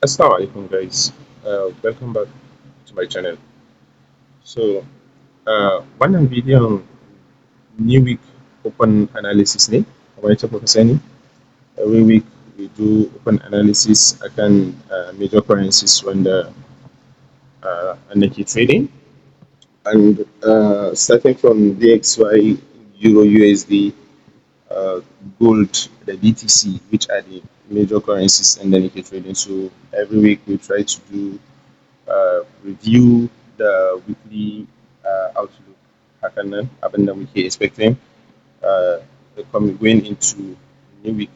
Assalamu alaikum guys. Welcome back to my channel. So, wannan bidiyon new week open analysis ne, kamar yadda kuka sani. Every week we do open analysis akan major currencies wanda nake trading. And starting from DXY, Euro USD, uh, gold, the BTC, which are the major currencies and then nake trading. So every week we try to do review the weekly outlook hakan nan abin da muke expecting uh, going into new week.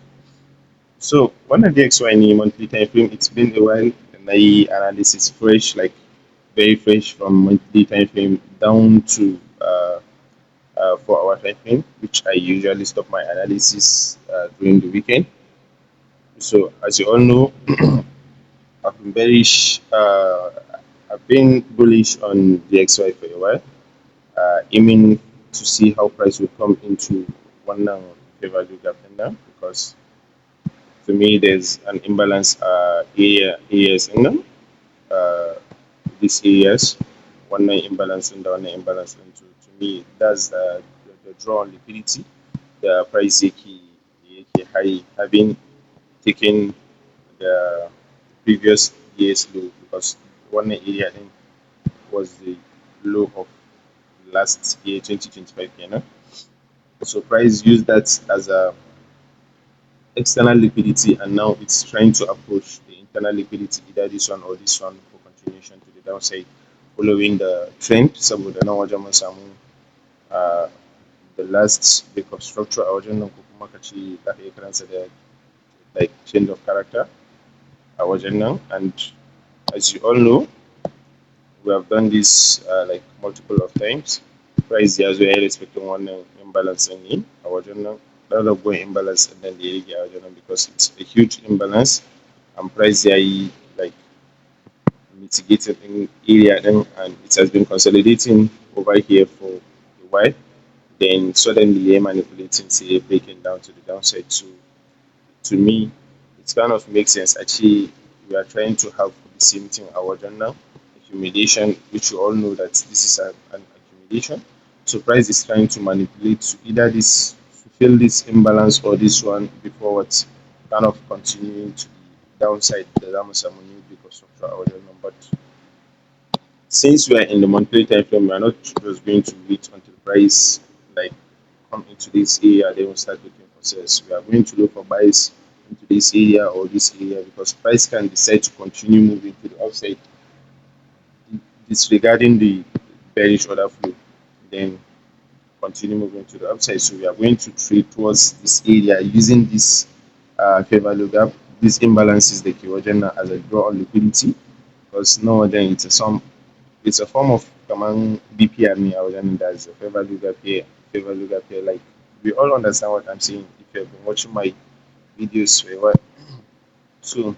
So wannan DXY ne monthly time frame, it's been a while na yi analysis fresh, like very fresh from monthly time frame down to 4 hour time frame, which I usually stop my analysis during the weekend. So as you all know, I've been bearish. I've been bullish on DXY for a while, aiming to see how price will come into one fair value gap in now, because to me there's an imbalance areas in them. Uh, these areas, imbalance in the one imbalance into, to me that's the draw on liquidity. The price yake high, having taken the previous year's low, because one area then was the low of last year 2025 kenan. So price used that as a external liquidity, and now it's trying to approach the internal liquidity, either this one or this one, for continuation to the downside, following the trend. Saboda nan wajen mun samu uh, the last bit of structure a wajen nan, ko kuma ka ce za ka iya kiransa da like change of character a wajen nan. And as you all know, we have done this like multiple of times. Price ya zo ya yi respecting wannan imbalance ɗin ne a wajen nan, ɗan raguwar imbalance ɗin nan da ya rage a wajen nan, because it's a huge imbalance, and price ya yi like mitigated in area ɗin, and it has been consolidating over here for a while. Then suddenly ya manipulating, say breaking down to the downside. So to me, it kind of makes sense. Actually, we are trying to have the same thing a wajen nan, accumulation, which you all know that this is an accumulation. So price is trying to manipulate to either this, to fill this imbalance, or this one before what kind of continuing to the downside da za mu samu new big of structure a wajen nan. But since we are in the monthly time frame, we are not just going to wait until price like come into this area, then we start looking for sales. We are going to look for buys into this area or this area, because price can decide to continue moving to the upside, disregarding the bearish order flow, then continue moving to the upside. So we are going to trade towards this area using this fair value gap, these imbalances the wajen nan as a draw on liquidity, because now then it's a form of kaman BPR ne a wajen nan, that's a fair value gap here, fair value gap here. Like, we all understand what I'm saying if you have been watching my videos for a while. So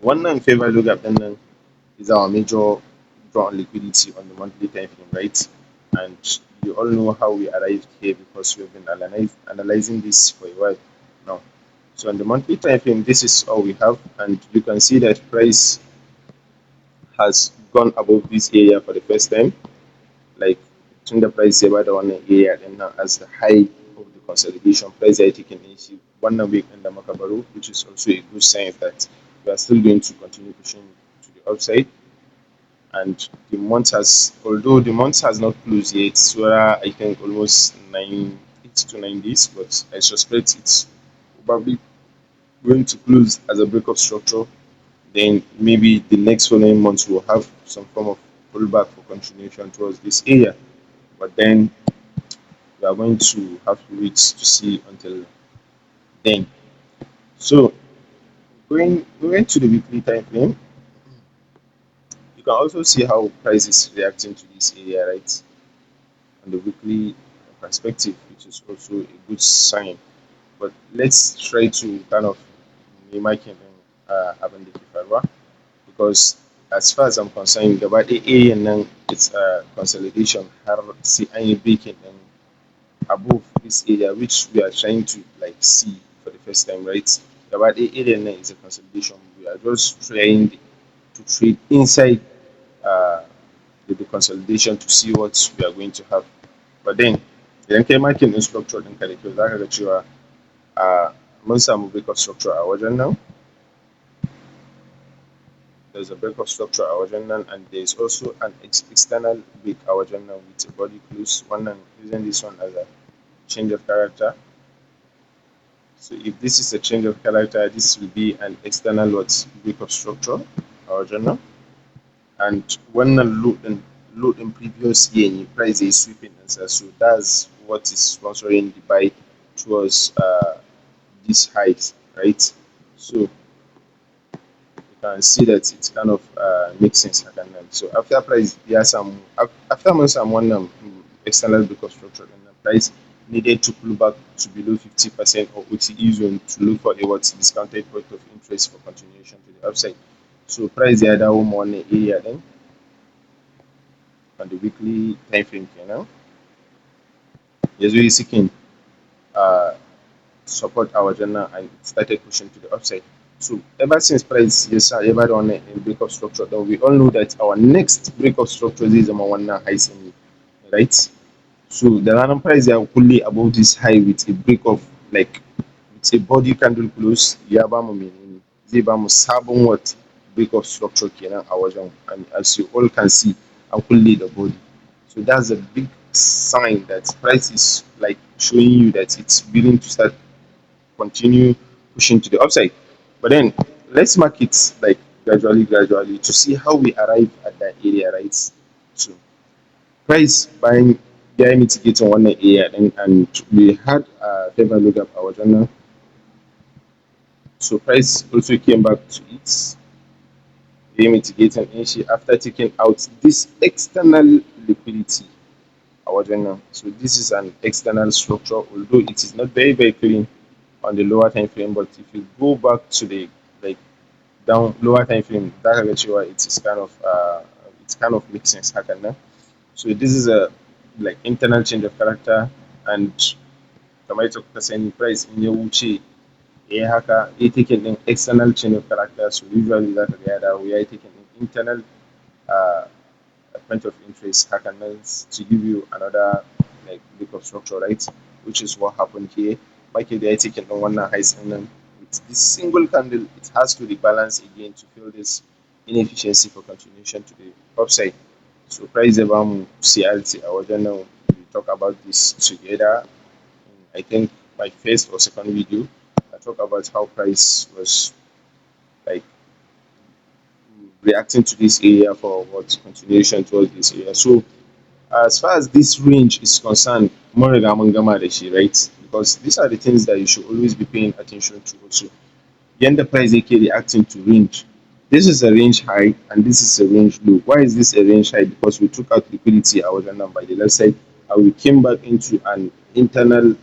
wannan fair value gap ɗin nan is our major draw on liquidity on the monthly time frame, right? And you all know how we arrived here, because we've been analyzing this for a while now. So on the monthly time frame, this is all we have, and you can see that price has gone above this area for the first time. Like, tun da price ya bada wannan area din nan as the high of the consolidation, price ya yi taking din shi wannan week din da muka baro, which is also a good sign that we are still going to continue pushing to the upside. And the month has, although the month has not closed yet, so I think almost 8 to 9 days, but I suspect it's probably going to close as a break of structure. Then maybe the next following months will have some form of pullback for continuation towards this area. But then we are going to have to wait to see until then. So going to the weekly time frame, you can also see how price is reacting to this area, right? On the weekly perspective, which is also a good sign. But let's try to kind of mimicking abin da ke faruwa, because as far as I'm concerned, gaba ɗaya area nan it's a consolidation har sai an yi breaking ɗin above this area, which we are trying to like see for the first time, right? gaba ɗaya area nan is a consolidation. We are just trying to trade inside uh, the consolidation to see what we are going to have. But then idan kai marking din structure ɗinka da kyau za ka ga cewa mun samu break of structure a wajen nan. There's a break of structure a wajen nan, and there is also an external break a wajen nan with a body close. Wannan using this one as a change of character. So if this is a change of character, this will be an external what break of structure a wajen nan. And wannan load in previous year ne price is sweeping ɗinsa, so that's what is sponsoring the buy towards this height, right? So you can see that it's kind of makes sense hakan nan. So after price ya samu, after mun samu wannan external break of structure ɗin nan, price needed to pull back to below 50% or OTE zone to look for a what discounted point of interest for continuation to the upside. So price ya dawo ma wannan area ɗin on the weekly time frame kenan, ya zo yi seeking support a wajen nan and it started pushing to the upside. So ever since price ya sa ya bada wannan break of structure ɗin, we all know that our next break of structure zai zama wannan high ne, right? So da ranar price ya kulle above this high with a break of like with a body candle close, ya bamu menene, zai bamu sabon what break of structure kenan a wajen, and as you all can see an kulle the body. So that's a big sign that price is like showing you that it's willing to start continue pushing to the upside. But then let's mark it like gradually to see how we arrive at that area, right? So price buying ya yi mitigating wannan area din, and we had a favor look up a wajen nan. So price also came back to it, ya yi mitigating din shi after taking out this external liquidity a wajen nan. So this is an external structure, although it is not very clean on the lower time frame, but if you go back to the like down lower time frame, za ka ga cewa it's kind of makes sense hakan nan. So this is a like internal change of character, and kamar yadda kuka sani price in ya wuce ya yi haka ya taking din external change of character, so usually za ka ga ya dawo ya yi taking din internal point of interest hakan nan to give you another like break of structure, right? Which is what happened here. Market da ya taking din wannan highs din nan with this single candle, it has to rebalance again to fill this inefficiency for continuation to the upside. So price ya bamu CLT a wajen nan. We talk about this together in, I think, my first or second video. I talk about how price was like reacting to this area for what continuation towards this area. So as far as this range is concerned, mun riga mun gama da shi, right? Because these are the things that you should always be paying attention to also. Yanda price yake reacting to range. This is a range high and this is a range low. Why is this a range high? Because we took out liquidity a wajen nan by the left side, and we came back into an internal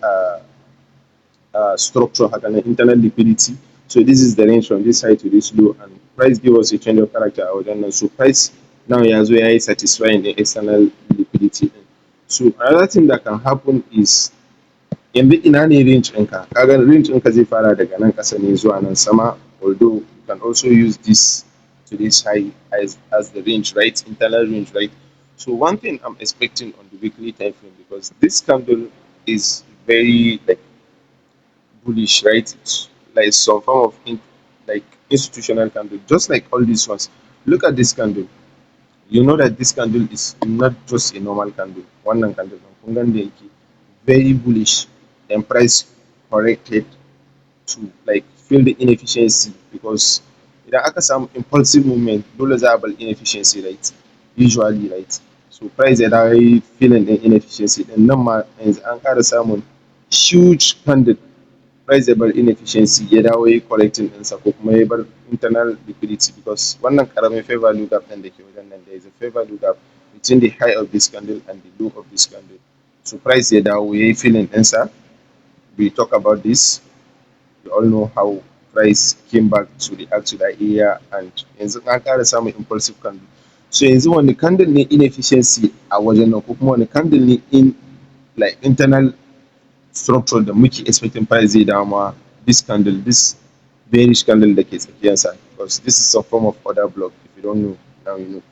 structure, an internal liquidity. So this is the range from this high to this low, and price give us a change of character a wajen nan. So price now ya zo ya yi satisfying the external liquidity din. So another thing that can happen is yanzu ina ne range ɗinka? Kaga range ɗinka zai fara daga nan ƙasa ne zuwa nan sama, although you can also use this to this high as the range, right? Internal range, right? So one thing I'm expecting on the weekly time frame, because this candle is very like bullish, right? It's like some form of like institutional candle, just like all these ones. Look at this candle. You know that this candle is not just a normal candle. One candle, kun gan da yake very bullish, and price corrected to like fill the inefficiency, because idan aka samu impulsive movement dole za a bar inefficiency, right? Usually, right? So price ya dawo yayi filling din inefficiency din nan ma yanzu an ƙara samun huge candle, price ya bar inefficiency ya dawo yayi correcting ɗinsa ko kuma ya bar internal liquidity, because wannan ƙaramin fair value gap ɗin da ke wajen nan, there is a fair value gap between the high of this candle and the low of this candle. So price ya dawo yayi filling ɗinsa. We talk about this. We all know how price came back to react to that area, and yanzu an ƙara samun impulsive candle. So yanzu wani candle ne inefficiency a wajen nan, ko kuma wani candle ne in like internal structure da muke expecting price zai dawo ma this candle, this bearish candle da ke tsakiyarsa, because this is a form of order block. If you don't know, now you know.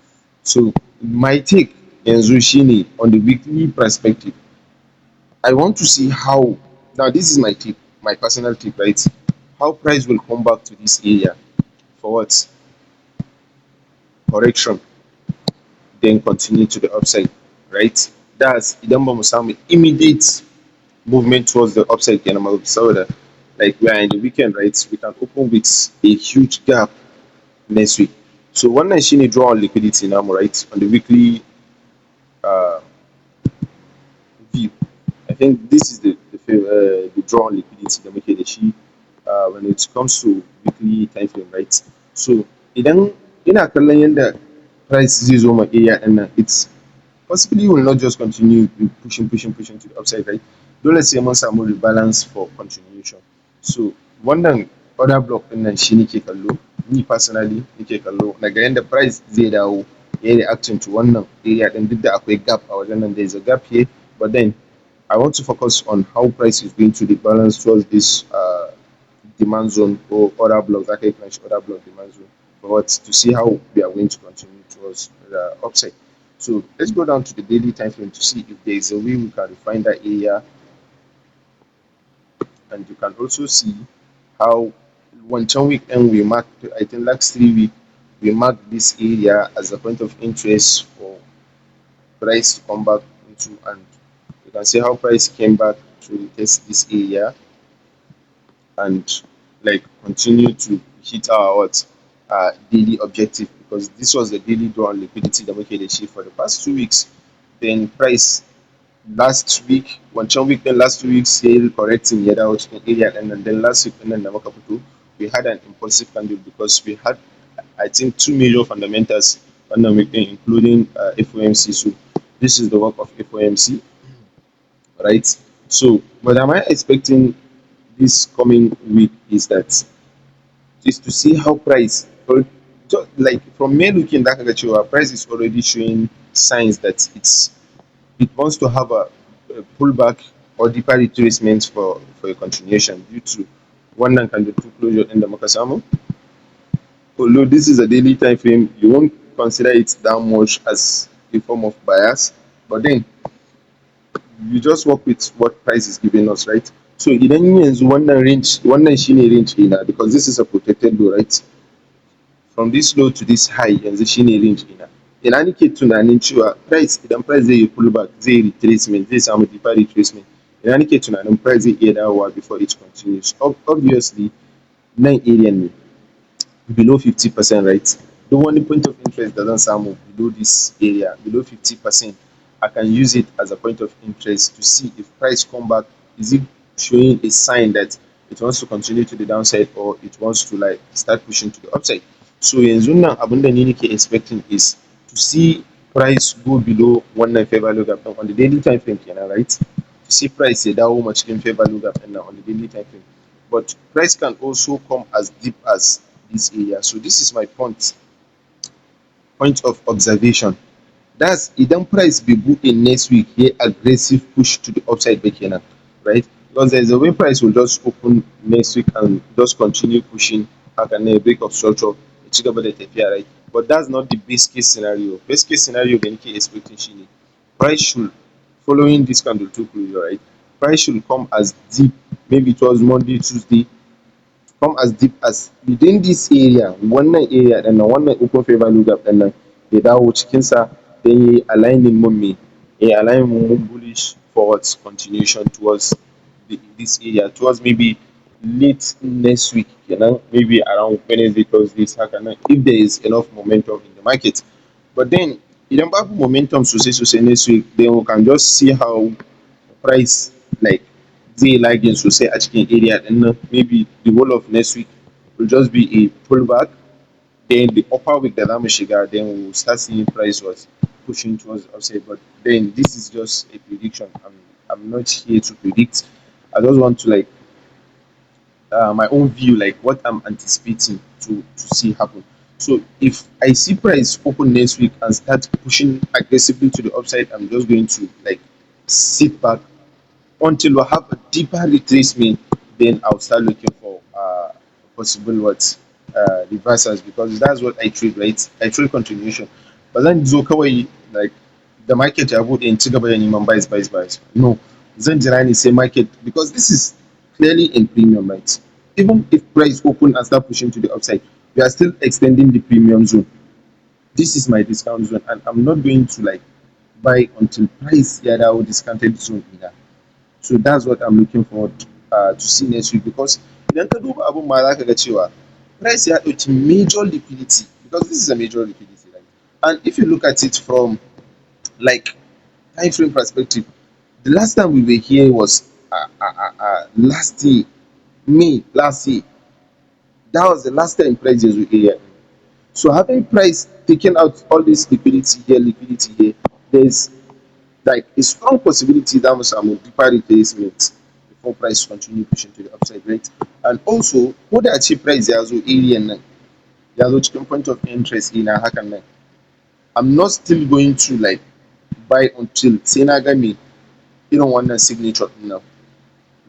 So my take yanzu shine on the weekly perspective, I want to see how, now this is my tip, my personal tip, right? How price will come back to this area for what? Correction, then continue to the upside, right? That's idan ba mu samu immediate movement towards the upside kenan ba, saboda like we are in the weekend, right? We can open with a huge gap next week. So wannan shine draw on liquidity namu, right? On the weekly uh, view. I think this is the draw on liquidity da muke da shi when it comes to weekly time frame, right? So idan ina kallon yanda price zai zo ma area ɗin nan, it's possibly will not just continue pushing to the upside, right? Dole sai mun samu rebalance for continuation. So wannan order block ɗin nan shi nake kallo, ni personally nake kallo naga yanda price zai dawo yayi reacting to wannan area ɗin, duk da akwai gap a wajen nan, there is a gap here, but then I want to focus on how price is going to rebalance towards this demand zone or order block, that can finish order block demand zone, but to see how we are going to continue towards the upside. So let's go down to the daily time frame to see if there is a way we can refine that area, and you can also see how wancan week end we marked, I think last 3 week we marked this area as a point of interest for price to come back into, and you can see how price came back to test this area and like continue to hit our what daily objective, because this was the daily draw on liquidity da muke da shi for the past 2 weeks. Then price last week, wancan week din last 2 weeks ya yi correcting ya dawo cikin area din nan, then last week din nan da muka fito we had an impulsive candle because we had I think two major fundamentals wannan week din, including FOMC. So this is the work of FOMC, right? So what am I expecting this coming week is to see how price, or like from me looking that ga cewa price is already showing signs that it wants to have a pullback or deeper retracement for a continuation due to wannan candle two closure din da muka samu. Although this is a daily time frame, you won't consider it that much as a form of bias, but then you just work with what price is giving us, right? So idan yanzu wannan shine range ɗina, because this is a protected low, right? From this low to this high yanzu shine range ɗina. Ina nake tunanin cewa price, idan price zai yi pullback, zai yi retracement, zai samu deeper retracement, ina nake tunanin price zai iya dawowa before it continues. Obviously nan area ne below 50%, right? Duk wani point of interest da zan samu below this area, below 50%, I can use it as a point of interest to see if price come back, is it showing a sign that it wants to continue to the downside or it wants to like start pushing to the upside. So yanzu nan abin da ni nake expecting is to see price go below wannan fair value gap ɗin on the daily time frame kenan, right? To see price ya dawo ma cikin fair value gap ɗin nan on the daily time frame. But price can also come as deep as this area. So this is my point of observation. That's idan price bai buɗe next week ya aggressive push to the upside ba kenan, right? Because there is a way price will just open next week and just continue pushing haka nan ya break of structure ya ci gaba da tafiya, right? But that's not the best case scenario. Best case scenario da nake expecting shine price should, following this candle two closure, right? Price should come as deep, maybe it was Monday, Tuesday, come as deep as within this area, wannan area ɗin nan, wannan open fair value gap ɗin nan ya dawo cikinsa, then ya yi aligning mun me, ya yi aligning mun bullish forwards continuation towards this area, towards maybe late next week kenan, maybe around Wednesday, Thursday haka nan, if there is enough momentum in the market. But then idan babu momentum sosai next week, then we can just see how price like zai lagging sosai a cikin area ɗin nan, maybe the whole of next week will just be a pullback, then the upper week da zamu shiga, then we will start seeing price was pushing towards the upside. But then this is just a prediction. I'm not here to predict. I just want to like my own view, like what I'm anticipating to see happen. So if I see price open next week and start pushing aggressively to the upside, I'm just going to like sit back until we have a deeper retracement. Then I'll start looking for possible what reversals, because that's what I trade, right? I trade continuation. But then zo kawai like the market ya bude in ci gaba da neman buys. No, zan jira ne sai market, because this is clearly in premium, right? Even if price open and start pushing to the upside, we are still extending the premium zone. This is my discount zone, and I'm not going to like buy until price ya dawo discounted zone ina. So that's what I'm looking forward to see next week, because idan ka duba abun ma za ka ga cewa price ya ɗauki major liquidity, because this is a major liquidity, right? And if you look at it from like time frame perspective, the last time we were here was last year, May last year. That was the last time prices were here. So having price taking out all this liquidity here, there's like a strong possibility that mu samu deeper retracement before price continue pushing to the upside, right? And also ko da ace price ya zo area nan, ya zo cikin point of interest ina hakan nan, I'm not still going to like buy until sai na ga me irin wannan signature ɗin nan,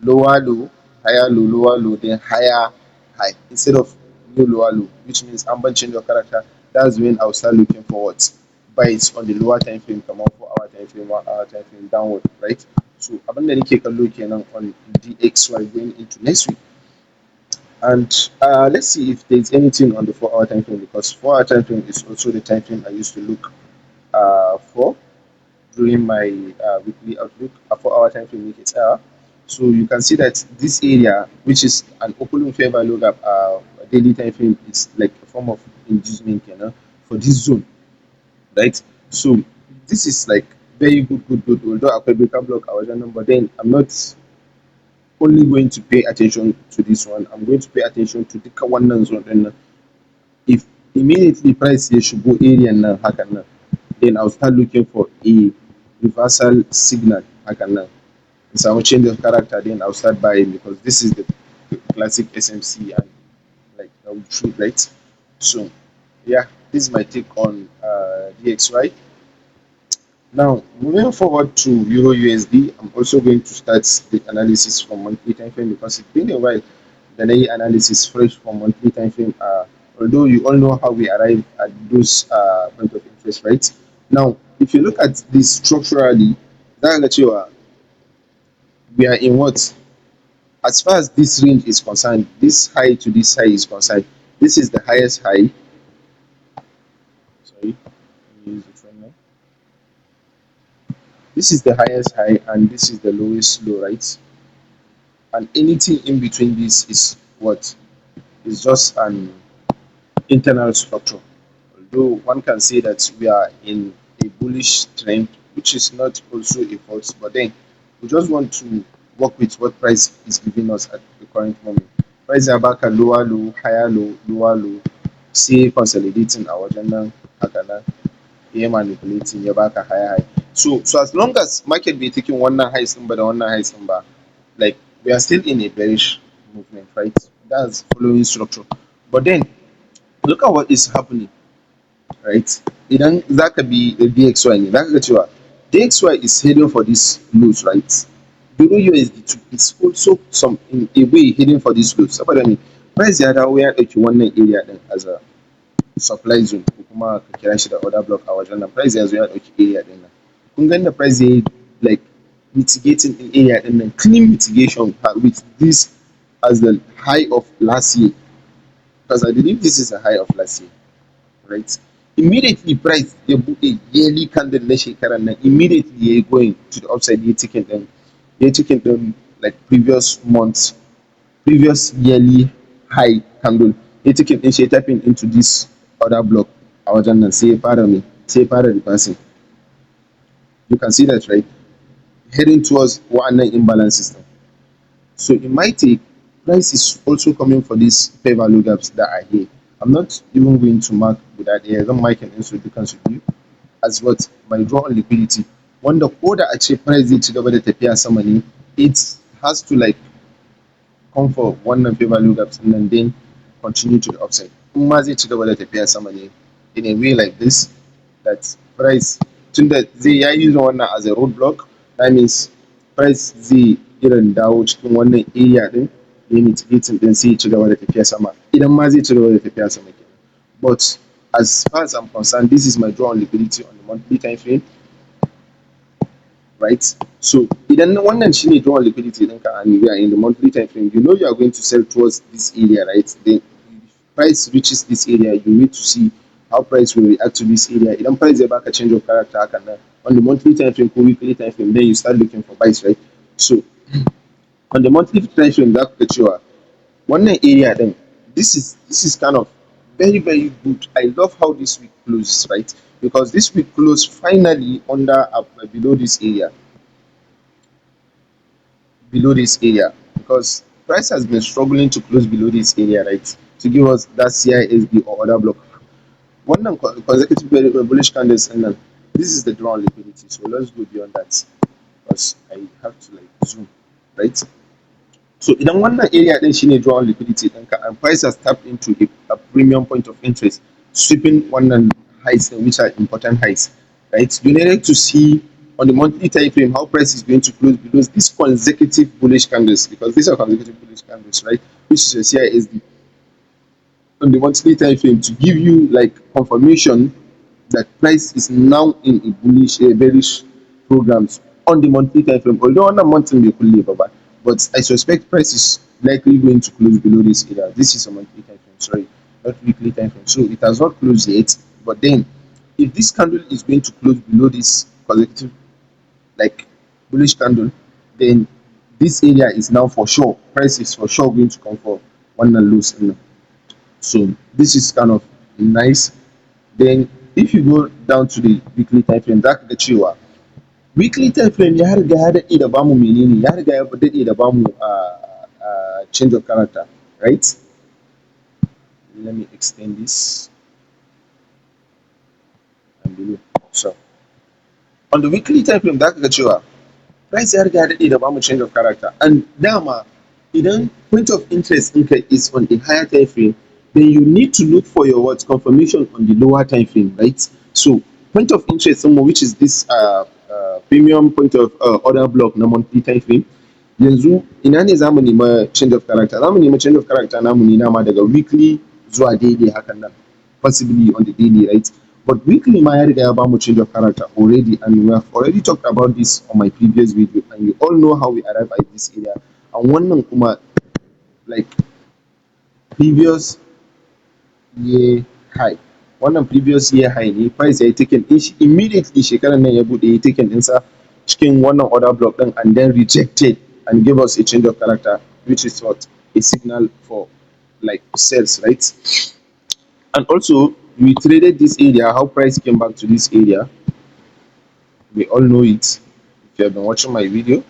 lower low, higher low, lower low, then higher high instead of new lower low, which means an ban change of character. That's when I'll start looking for what buys on the lower time frame, kamar 4 hour time frame, 1 hour time frame downward, right? So abin da nake kallo kenan on DXY going into next week. And let's see if there's anything on the 4 hour time frame, because 4 hour time frame is also the time frame I used to look for during my weekly outlook. A 4 hour time frame yake tsaya. So you can see that this area, which is an open fair value gap, daily time frame, is like a form of inducement, for this zone, right? So this is like very good. Although akwai breaker block a wajen nan, but then I'm not only going to pay attention to this one. I'm going to pay attention to duka wannan zone din nan. If immediately price ya shigo area nan hakan nan, then I'll start looking for a reversal signal hakan nan. In samu change of character, then I'll start buying, because this is the classic SMC and like true, right? So yeah, this is my take on DXY. Now moving forward to Euro USD, I'm also going to start the analysis from monthly time frame, because it's been a while that I analysis fresh from monthly time frame. Although you all know how we arrive at those point of interest, right? Now, if you look at this structurally, that we are in what, as far as this range is concerned, this high to this high is concerned, this is the highest high. Sorry, let me use the trend now. This is the highest high and this is the lowest low, right? And anything in between this is what, is just an internal structure. Although one can say that we are in a bullish trend, which is not also a fault, but then we just want to work with what price is giving us at the current moment. Price ya baka lower low, higher low, lower low, sai consolidating a wajen nan haka nan, ya manipulating ya baka higher high. So as long as market bai taking wannan highs din ba da wannan highs din ba, like we are still in a bearish movement, right? That's following structure. But then look at what is happening, right? Idan zaka bi DXY ne, zaka ga cewa DXY is heading for this lows, right? Euro USD is also some in a way heading for this lows. Saboda me, price ya dawo ya ɗauki wannan area din as a supply zone, ko kuma ka kira shi da order block a wajen nan. Price ya zo ya ɗauki area din nan. Kun ga inda price yayi like mitigating in area din nan, clean mitigation with this as the high of last year, because I believe this is a high of last year, right? Immediately price ya buɗe yearly candle na shekaran nan, immediately yayi going to the upside, yayi taking ɗin like previous yearly high candle, yayi taking ɗin shi, tapping into this other block a wajen nan, sai ya fara me, sai ya fara reversing. You can see that, right? Heading towards wa'annan imbalances ɗin. So in my take, price is also coming for these fair value gaps that are here. I'm not even going to mark guda ɗaya, zan marking ɗinsu dukansu biyu as what my draw on liquidity, wanda ko da a ce price zai ci gaba da tafiya sama ne, it has to like come for wannan fair value gaps ɗin nan, then continue to the upside. In ma zai ci gaba da tafiya sama ne in a way like this, that price tunda zai ya use wannan as a roadblock, that means price zai irin dawo cikin wannan area din, ya mitigating din, sai ya ci gaba da tafiya sama idan ma zai ci gaba da tafiya sama kenan. But as far as I'm concerned, this is my draw on liquidity on the monthly time frame, right? So idan wannan shine draw on liquidity ɗinka and we are in the monthly time frame, you know you are going to sell towards this area, right? Then price reaches this area, you need to see how price will react to this area. Idan price zai baka change of character hakan nan on the monthly time frame ko weekly time frame, then you start looking for buys, right? So on the monthly time frame za ku ga cewa wannan area din, this is kind of very very good. I love how this week closes, right? Because this week closed finally under below this area, because price has been struggling to close below this area, right, to give us that CISB or other block. One consecutive bullish candles and then this is the drawn liquidity. So let's go beyond that because I have to like zoom, right? So idan wannan area din shine drawn liquidity ɗinka and price has tapped into a premium point of interest, sweeping wannan highs ɗin, which are important highs, right? You needed to see on the monthly time frame how price is going to close below these consecutive bullish candles, because these are consecutive bullish candles, right? Which is your CISD on the monthly time frame to give you like confirmation that price is now in a bearish programs on the monthly time frame. Although on the monthly bai kulle but I suspect price is likely going to close below this area. This is a monthly time frame, sorry, not weekly time frame. So it has not closed yet, but then if this candle is going to close below this consecutive like bullish candle, then this area is now for sure, price is for sure going to come for one and lose. So this is kind of nice. Then if you go down to the weekly time frame, za ka ga cewa weekly time frame ya riga ya daɗe da bamu menene, ya riga ya daɗe da bamu change of character, right? Let me extend this and below. So on the weekly time frame za ka ga cewa price ya riga ya daɗe da bamu change of character, and dama idan point of interest ɗinka is on a higher time frame, then you need to look for your what confirmation on the lower time frame, right? So point of interest which is this premium point of order block na monthly time frame, yanzu ina ne za mu nema change of character? Za mu nema change of character namu ne dama daga weekly zuwa daily hakan nan, possibly on the daily, right? But weekly ma ya riga ya bamu change of character already, and we have already talked about this on my previous video, and you all know how we arrive at this area. And wannan kuma like previous year high, wannan previous year high ne price ya yi taken din shi immediately shekarar nan ya bude ya yi taken ɗinsa cikin wannan order block ɗin, and then rejected and gave us a change of character, which is what a signal for like sales, right? And also we traded this area, how price came back to this area, we all know it. If you have been watching my video,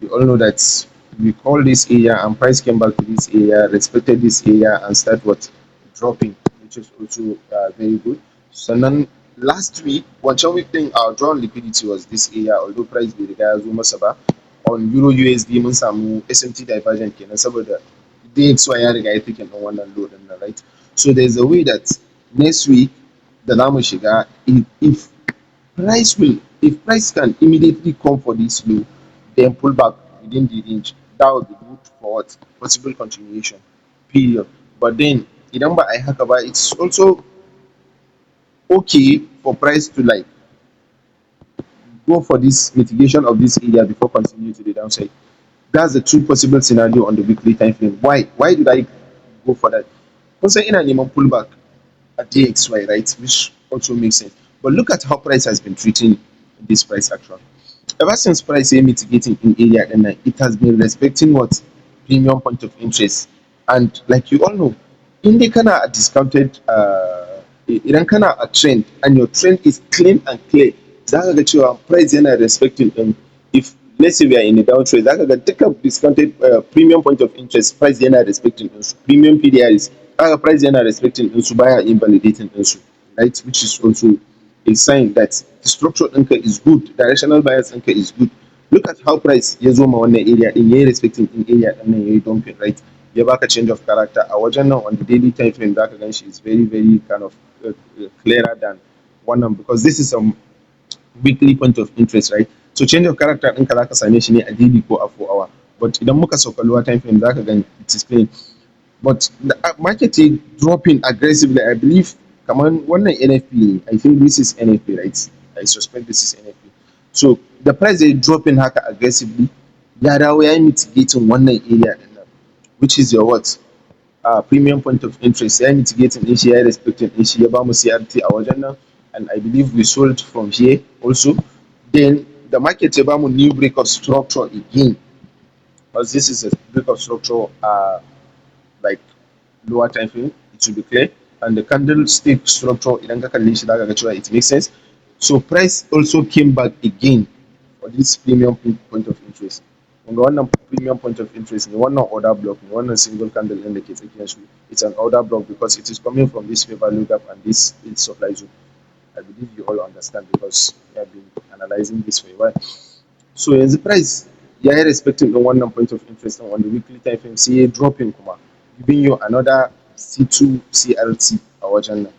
you all know that we call this area and price came back to this area, respected this area and start what dropping, which is also very good. So then last week, wancan week thing, our drawn liquidity was this area, although price bai riga ya zo masa ba. On euro USD mun samu SMT divergent kenan saboda DXY ya riga ya taken din wannan low din nan, right? So there's a way that next week da zamu shiga, if price can immediately come for this low, then pull back within the range, that would be good for what possible continuation period. But then idan ba a yi haka ba, it's also okay for price to like go for this mitigation of this area before continuing to the downside. That's the two possible scenario on the weekly time frame. Why did I go for that? Kun san ina neman pullback at DXY, right? Which also makes sense. But look at how price has been treating this price action. Ever since price is mitigating in area, and it has been respecting what premium point of interest. And like you all know, in the kind of discounted idan kana a trend and your trend is clean and clear, za ka ga cewa price yana respecting if let's say we are in a downtrend, za ka ga duka discounted premium point of interest price yana respecting ɗinsu, premium PDRs za ka price yana respecting ɗinsu, baya invalidating ɗinsu, right? Which is also a sign that the structure ɗinka is good, directional bias ɗinka is good. Look at how price ya zo ma wannan area ɗin, ya yi respecting ɗin area ɗin nan, ya yi dumping, right? Ya baka change of character a wajen nan on the daily time frame, za ka gan shi is very very kind of clearer than wannan, because this is a weekly point of interest, right? So change of character ɗinka za ka same shi ne a daily ko a 4 hour, but idan muka sauka lower time frame za ka gan it is clean. but the market is dropping aggressively. I believe come on one NFP. I think this is NFP, right? I suspect this is NFP. So the price is dropping haka aggressively. Ya dawo ya yi mitigating wannan area din nan, which is your what? Premium point of interest. Ya yi mitigating din shi, ya yi respecting din shi, ya bamu CRT a wajen nan, and I believe we sold from here also. Then the market ya bamu new break of structure again, because this is a break of structure like lower time frame, it will be clear. And the candlestick structure, idan ka kalle shi zaka ga cewa it makes sense. So price also came back again for this premium point of interest. Kun ga wannan premium point of interest ne, wannan order block ne, wannan single candle ɗin da ke tsakiyar su, it's an order block because it is coming from this fair value gap and this is supply zone. I believe you all understand because we have been analyzing this for a while. So yanzu price ya yi respecting ɗin wannan point of interest ɗin on the weekly time frame, sai ya dropping kuma, giving you another C2 CRT a wajen nan,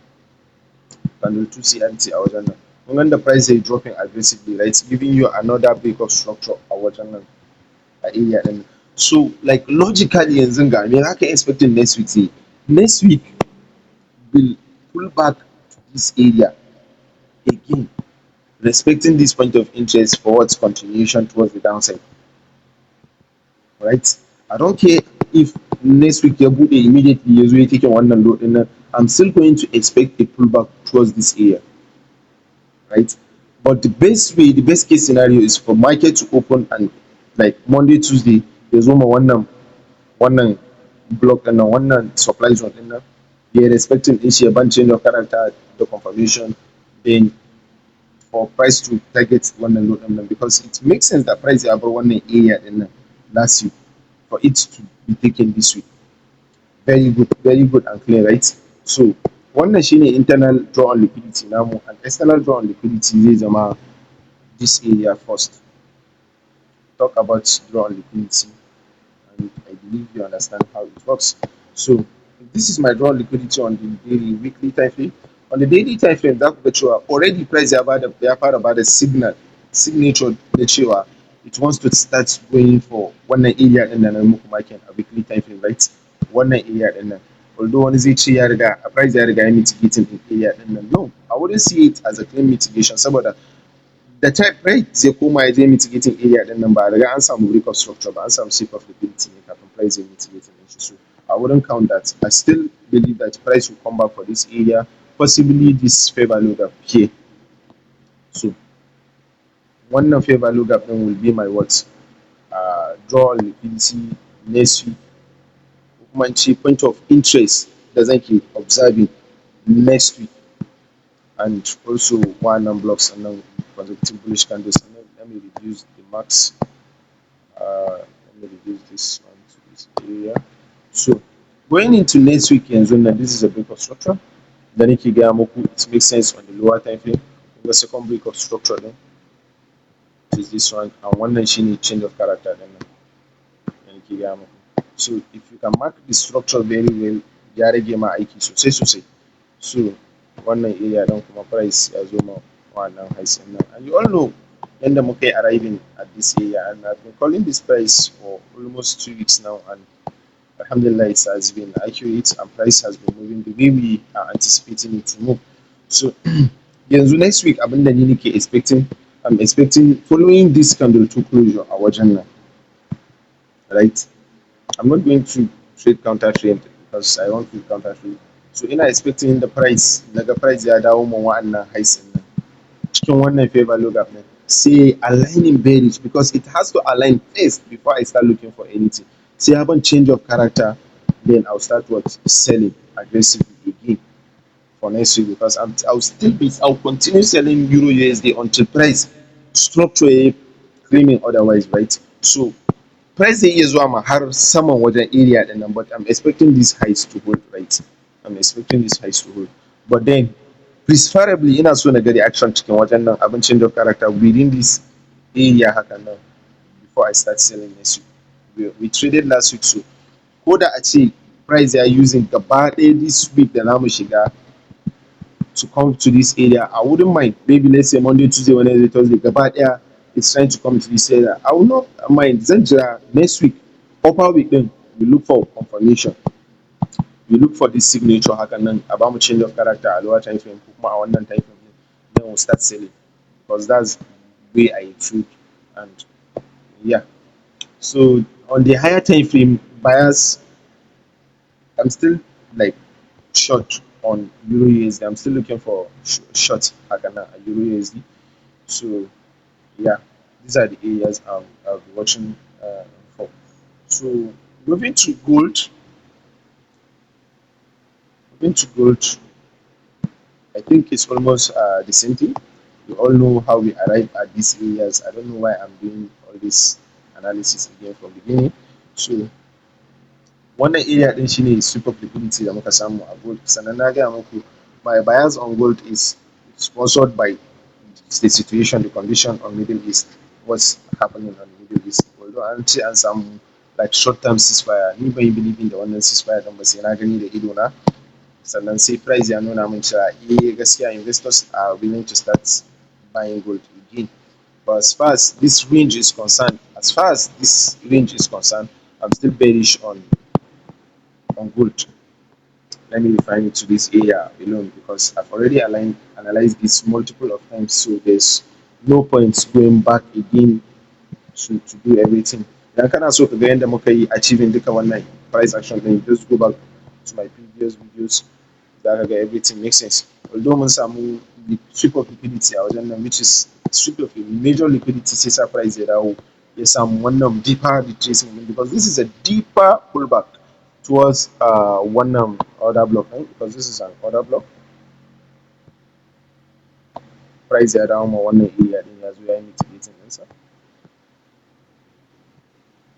candle 2 CRT a wajen nan. Kun ga the price is dropping aggressively, right? Giving you another break of structure a wajen nan, a area ɗin nan. So like logically yanzu ga me za ka expecting next week sai? Next week will pull back to this area again, respecting this point of interest for what continuation towards the downside, right? I don't care if next week ya bude immediately ya zo ya take wannan low din nan, I'm still going to expect a pullback towards this area, right? But the best case scenario is for market to open and like Monday, Tuesday ya zo ma wannan block din nan, wannan supply zone din nan, ya respecting din shi, ya ban change of character, the confirmation, then for price to target wannan low din nan, because it makes sense that price ya bar wannan area din nan last week for it to be taken this week. Very good and clear, right? So wannan shine internal draw on liquidity namu, and external draw on liquidity zai zama this area first. Talk about draw on liquidity, and I believe you understand how it works. So this is my draw on liquidity on the daily, weekly time frame. On the daily time frame za ku ga cewa already price ya fara bada signature na cewa it wants to start going for wannan area din da na muku marking a weekly time frame, right? Wannan area din nan, although wani zai ce ya riga a price ya riga ya mitigating din area din nan, no, I wouldn't see it as a clean mitigation, saboda da type price zai koma ya je mitigating area din nan, ba a riga an samu break of structure ba, an samu shape of liquidity ne kafin price ya mitigating din shi. So I wouldn't count that. I still believe that price will come back for this area, possibly this fair value gap here. So wannan fair value gap din will be my what, draw on liquidity next week, ko kuma in ce point of interest da zan ke observing next week. And also wannan blocks sannan consecutive bullish candles, and then let me reduce the max, let me reduce this one to this area. So going into next week yanzu nan, this is a break of structure da nake gaya muku, it makes sense on the lower time frame. Kun ga second break of structure din, which is this one, and wannan shine change of character din nan da nake gaya muku. So if you can mark the structure very well, ya rage ma aiki sosai sosai. So wannan area ɗin kuma price ya zo ma wannan highs ɗin nan, and you all know yanda muka yi arriving at this area, and I've been calling this price for almost 2 weeks now, and alhamdulillah it has been accurate, and price has been moving the way we are anticipating it to move. So yanzu next week abinda ni nake expecting, I'm expecting following this candle 2 closure a wajen nan, right? I'm not going to trade counter trend because I want to counter trade. So ina expecting the price, naga price ya dawo ma wa'annan highs ɗin nan cikin wannan fair value gap ɗin, sai aligning bearish, because it has to align first before I start looking for anything. Sai ya ban change of character, then I'll start what, selling aggressively again for next week, because I'll continue selling Euro USD until price structure ya claiming otherwise, right? So price zai iya zuwa ma har saman wajen area ɗin nan, but I'm expecting these highs to hold, right? I'm expecting these highs to hold. But then preferably ina so na ga reaction cikin wajen nan, abin change of character within this area hakan nan before I start selling next week. We traded last week, so ko da a ce price ya using gaba ɗaya this week da zamu shiga to come to this area, I wouldn't mind. Maybe let's say Monday, Tuesday, Wednesday, Thursday, gaba ɗaya it's trying to come to this area, I will not mind. Zan jira next week, upper week, then we look for confirmation. we look for this signature hakan nan a bamu change of character a lower time frame ko kuma a wannan time frame din, then we start selling because that's way I trade. And yeah, so on the higher time frame buyers, I'm still like short on Euro USD. I'm still looking for short hakan nan a Euro USD. So yeah, these are the areas I'll be watching for. So moving to gold, moving to gold, I think it's almost the same thing. We all know how we arrive at these areas. I don't know why I'm doing all this analysis again from the beginning. So wannan area din shine super liquidity da muka samu a gold. Sannan na gaya muku my bias on gold is sponsored by the situation, the condition on Middle East, what's happening on Middle East. Although an ce an samu like short term ceasefire, ni ban yi believing da wannan ceasefire din ba sai na gani da ido na. Sannan sai price ya nuna min cewa gaskiya investors are willing to start buying gold again. But as far as this range is concerned, I'm still bearish on gold. Let me refine it to this area alone because I've already analyzed this multiple of times. So there's no point going back again to do everything. Idan kana so ka ga yadda muka yi achieving duka wannan price action din, just go back to my previous videos za ka ga everything makes sense. Although mun samu sweep of liquidity a wajen nan, which is sweep of a major liquidity sai sa price ya dawo ya samu wannan deeper retracement din because this is a deeper pullback towards wannan order block ɗin because this is an order block. Price ya dawo ma wannan area din ya zo ya yi mitigating ɗinsa.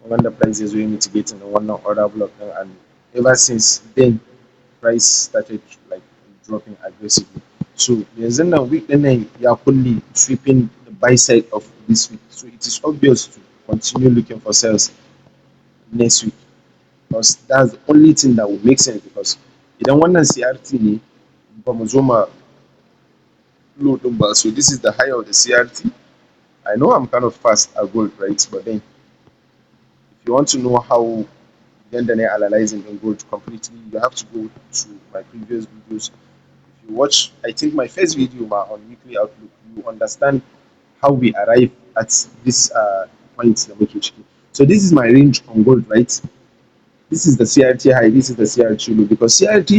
Wanda price ya zo ya mitigating ɗin wannan order block ɗin, and ever since then price started like dropping aggressively. So yanzu nan week ɗin nan ya kulle sweeping the buy side of this week. So it is obvious to continue looking for sales next week because that's the only thing that will make sense because idan wannan CRT ne ba mu zo ma low ɗin ba, so this is the high of the CRT. I know I'm kind of fast at gold, right? But then if you want to know how yanda na yi analyzing in gold completely, you have to go to my previous videos. If you watch, I think my first video on weekly outlook, you understand how we arrive at this point da muke ciki. So this is my range on gold, right? This is the CRT high, this is the CRT low because CRT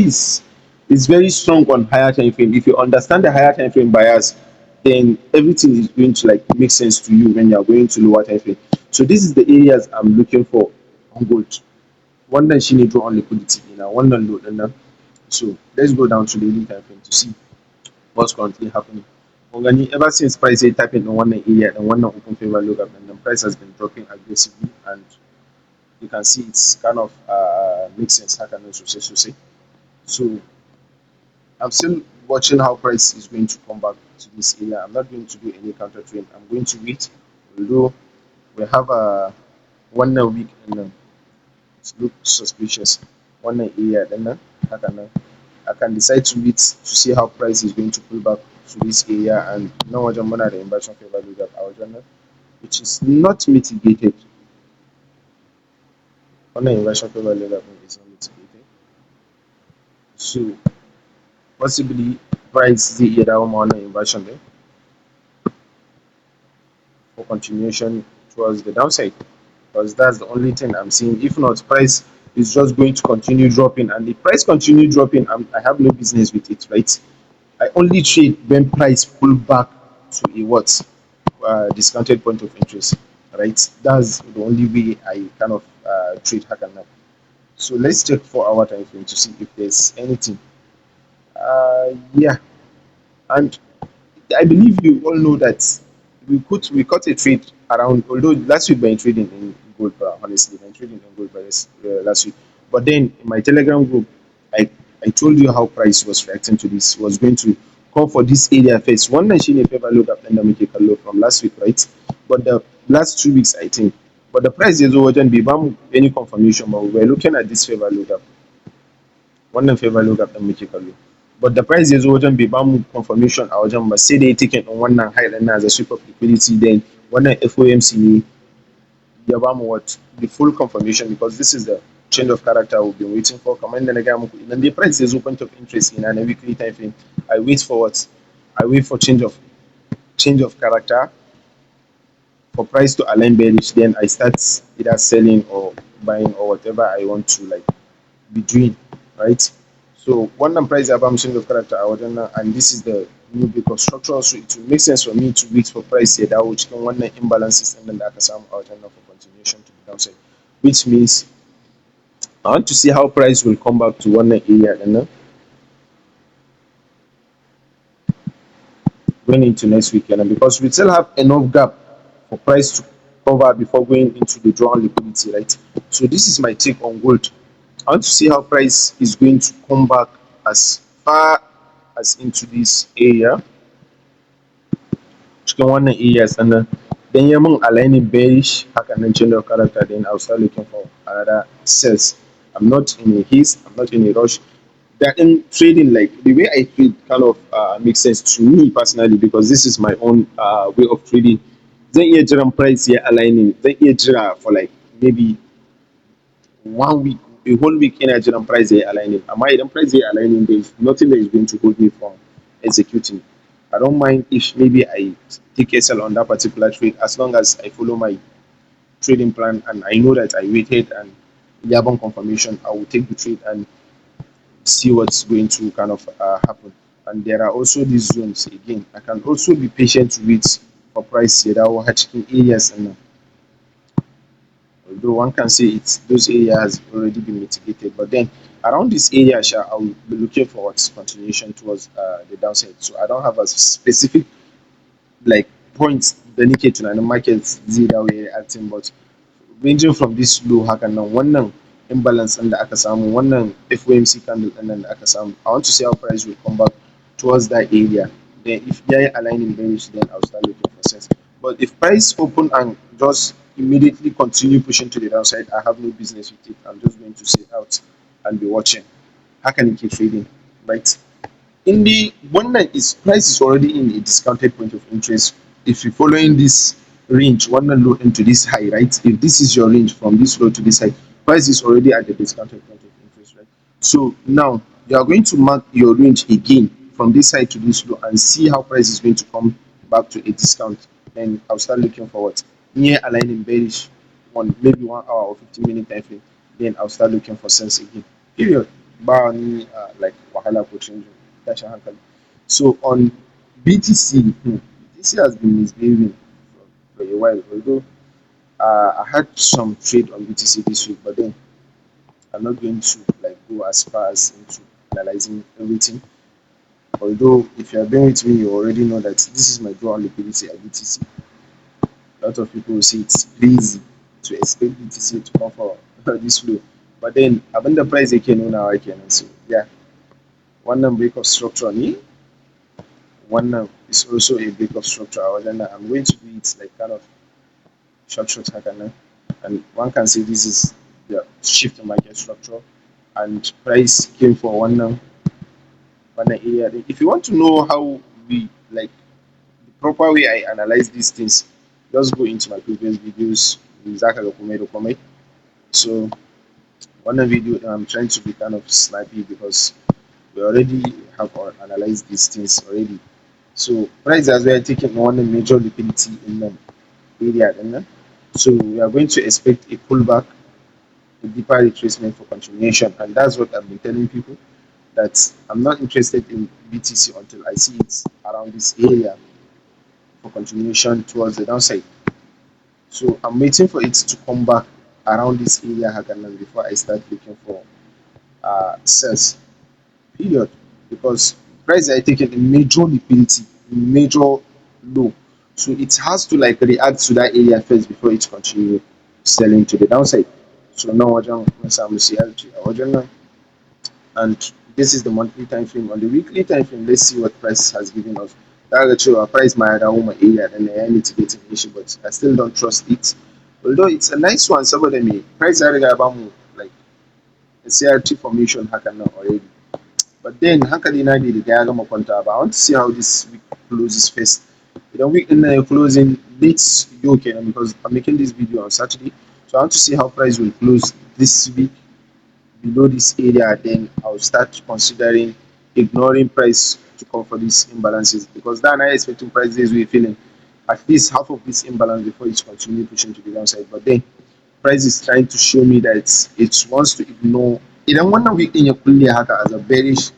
is very strong on higher time frame. If you understand the higher time frame bias, then everything is going to like make sense to you when you are going to lower time frame. So this is the areas I'm looking for on gold. Wannan shine draw on liquidity ɗina, wannan low ɗin nan. So let's go down to daily time frame to see what's currently happening. Kun gani ever since price ya tapping ɗin wannan area ɗin wannan open favor low gap ɗin nan, price has been dropping aggressively and you can see it's kind of makes sense haka nan sosai sosai. So I'm still watching how price is going to come back to this area. I'm not going to do any counter trade. I'm going to wait. Although we have a wannan week ɗin nan, it looks suspicious. Wannan area ɗin nan haka nan. I can decide to wait to see how price is going to pull back to this area, and nan wajen muna da inversion favor low gap a wajen nan which is not mitigated. Wannan inversion favor low gap ɗin is not mitigated. So possibly price zai iya dawo ma wannan inversion ɗin for continuation towards the downside because that's the only thing I'm seeing. If not, price is just going to continue dropping, and the price continue dropping, I have no business with it, right? I only trade when price pull back to a what discounted point of interest, right? That's the only way I kind of trade hack now. So let's check 4 hour time frame to see if there's anything. Yeah, and I believe you all know that we cut a trade around. Although last week by trading in gold, honestly, by trading in gold by last week. But then in my Telegram group, I told you how price was reacting to this. Was going to come for this area first. Wannan shine favor low gap ɗin da muke kallo from last week, right? But the last 2 weeks, I think. But the price ya zo wajen bai bamu any confirmation ba. We're looking at this favor low gap. Wannan favor low gap ɗin muke kallo. But the price ya zo wajen bai bamu confirmation a wajen ba sai da ya taken ɗin wannan high ɗin na as a sweep of liquidity, then wannan FOMC ne ya bamu what the full confirmation because this is the change of character we've been waiting for. Kamar yadda na gaya muku idan dai price zai zo point of interest ina na weekly time frame, I wait for what? I wait for change of character for price to align bearish, then I start either selling or buying or whatever I want to like be doing, right? So wannan price ya bamu change of character a wajen nan, and this is the new Bitcoin structure, so it will make sense for me to wait for price ya dawo cikin wannan imbalances ɗin nan da aka samu a wajen nan for continuation to the downside, which means I want to see how price will come back to wannan area ɗin nan going into next week kenan, because we still have enough gap for price to cover before going into the drawn liquidity, right? So this is my take on gold. I want to see how price is going to come back as far as into this area, cikin wannan areas ɗin nan. Then ya mun aligning bearish haka nan change of character, then I'll start looking for another sales. I'm not in a haste, I'm not in a rush. That in trading, like the way I trade kind of makes sense to me personally, because this is my own way of trading. Zan iya jiran price ya aligning, zan iya jira for like maybe 1 week, a whole week ina jiran price ya aligning. Amma idan price ya aligning, there is nothing that is going to hold me from executing. I don't mind if maybe I take a sell on that particular trade, as long as I follow my trading plan and I know that I waited and Yabon confirmation, I will take the trade and see what's going to kind of happen. And there are also these zones again. I can also be patient to wait for price ya dawo har cikin areas ɗin nan. Although one can say it's those areas has already been mitigated, but then around this area, sha, I will be looking for what's continuation towards the downside. So I don't have a specific like points da nake tunanin market zai dawo ya reacting, but ranging from this low hakan nan, wannan imbalance ɗin da aka samu, wannan FOMC candle ɗin nan da aka samu, I want to see how price will come back towards that area. Then if they are aligning bearish, then I'll start looking for sales. But if price open and just immediately continue pushing to the downside, I have no business with it. I'm just going to sit out and be watching. Haka nake trading, right? In the wannan is price is already in a discounted point of interest. If you're following this range, wannan low into this high, right? If this is your range from this low to this high, price is already at the discounted point of interest, right? So now you are going to mark your range again from this side to this low and see how price is going to come back to a discount. Then I'll start looking for what near aligning bearish on maybe 1 hour or 15-minute time frame. Then I'll start looking for sales again. Period. Ba wani like wahala ko change tashin hankali. So on BTC, BTC has been misbehaving for a while. Although I had some trade on BTC this week, but then I'm not going to like go as far as into analyzing everything. Although if you have been with me, you already know that this is my draw liquidity at BTC. A lot of people will say it's crazy to expect BTC to come for this low. But then abinda price yake nunawa kenan. So yeah, wannan break of structure ne, wannan is also a break of structure a wajen nan. I'm going to do it like kind of short haka nan, and one can say this is the shift in market structure, and price came for wannan area din. If you want to know how we like the proper way I analyze these things, just go into my previous videos, zaka ga komai da komai. So wannan video din I'm trying to be kind of snappy because we already have analyzed these things already. So price has well taken one major liquidity in the area din nan. So we are going to expect a pullback, a deeper retracement for continuation, and that's what I've been telling people, that I'm not interested in BTC until I see it around this area for continuation towards the downside. So I'm waiting for it to come back around this area Hakanan before I start looking for sales. Period. Because price are taking a major liquidity, major low. So it has to like react to that area first before it continue selling to the downside. So now wajen mun samu CLT a wajen nan, and this is the monthly time frame. On the weekly time frame, let's see what price has given us. Za ga cewa price ma ya dawo ma area ɗin nan ya yi mitigating ɗin shi, but I still don't trust it. Although it's a nice one saboda me price ya riga ya bamu like a CRT formation hakan nan already. But then hankali na bai riga ya gama kwanta ba. I want to see how this week closes first. Idan week ɗin nan ya closing late yau kenan, because I'm making this video on Saturday. So I want to see how price will close this week below this area, then I'll start considering ignoring price to come for these imbalances, because that I'm expecting prices will feeling at least half of this imbalance before it continue pushing to the downside. But then price is trying to show me that it wants to ignore. Idan wannan week din ya kulle haka as a bearish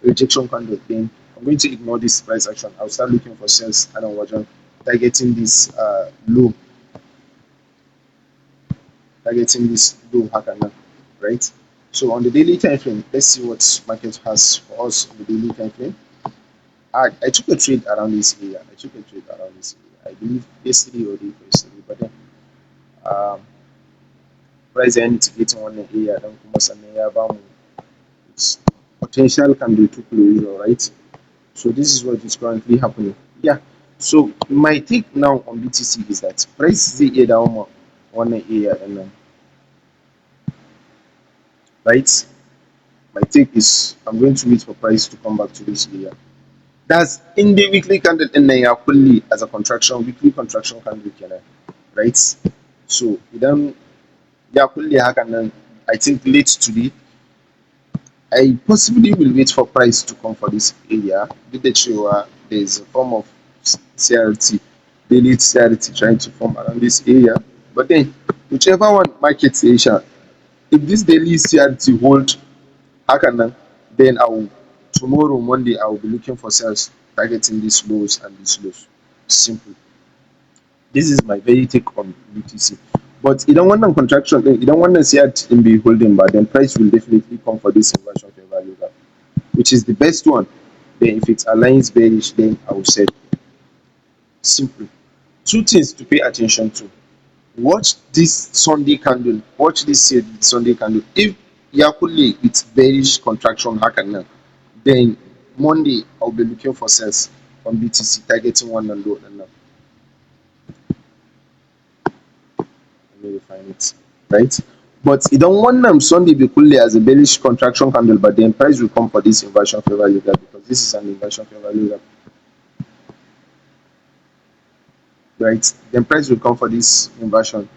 rejection candle, then I'm going to ignore this price action. I'll start looking for sales and wajen targeting this low, targeting this low haka nan, right? So on the daily time frame, let's see what market has for us on the daily time frame. I took a trade around this area. I took a trade around this area. I believe yesterday or day before yesterday, but then um, price ya mitigating wannan area dan kuma sannan ya bamu its potential candle to closure, right? So this is what is currently happening. Yeah. So my take now on BTC is that price zai iya dawo ma wannan area din nan, right? My take is I'm going to wait for price to come back to this area. That's in the weekly candle din nan ya kulle as a contraction, weekly contraction candle kenan, right? So idan ya kulle hakan nan, I think late today, I possibly will wait for price to come for this area. Duk da cewa there is a form of CRT, daily CRT trying to form around this area. But then, whichever one market ya sha, if this daily CRT hold hakan nan, then I will tomorrow Monday I will be looking for sales targeting these lows and these lows. Simple. This is my very take on BTC. But idan wannan contraction din, idan wannan CRT din bai holding ba, then price will definitely come for this inversion fair value gap, which is the best one. Then if it aligns bearish, then I will sell. Simple. Two things to pay attention to. Watch this Sunday candle. Watch this Sunday candle. If ya kulle with bearish contraction hakan nan, then Monday I'll be looking for sales on BTC targeting wannan low din nan. Let me refine it. Right? But idan wannan Sunday bai kulle as a bearish contraction candle, but then price will come for this inversion fair value gap, because this is an inversion fair value gap. Right? Then price will come for this inversion,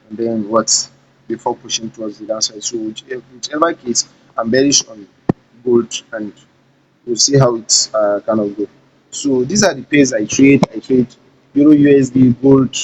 and then what, before pushing towards the downside. So whichever case, I'm bearish on gold, and we'll see how it's kind of go. So these are the pairs I trade. I trade Euro USD, gold,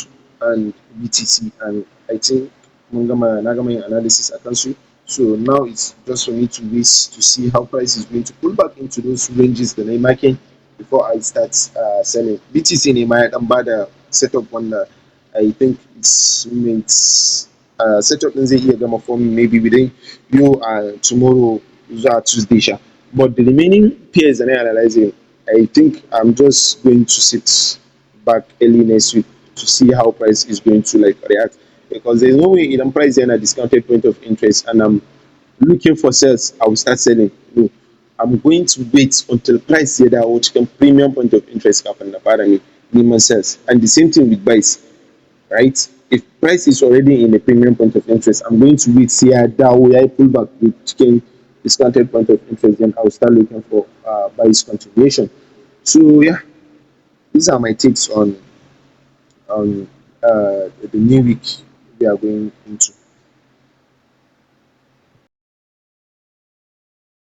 and BTC, and I think na gama yin analysis a kansu. So now it's just for me to wait to see how price is going to pull back into those ranges da na yi marking before I start selling. BTC ne ma ya dan bada setup wanda I think it's meant setup din zai iya gama forming maybe within yau tomorrow zuwa Tuesday sha. But the remaining pairs da na yi analyzing, I think I'm just going to sit back early next week to see how price is going to like react, because there's no way idan price yana discounted point of interest and I'm looking for sales, I will start selling. No, I'm going to wait until price ya dawo cikin premium point of interest kafin na fara neman sales. And the same thing with buys, right? If price is already in a premium point of interest, I'm going to wait sai ya dawo ya yi pullback with cikin discounted point of interest, then I'll start looking for buys continuation. So yeah, these are my takes on the new week we are going into.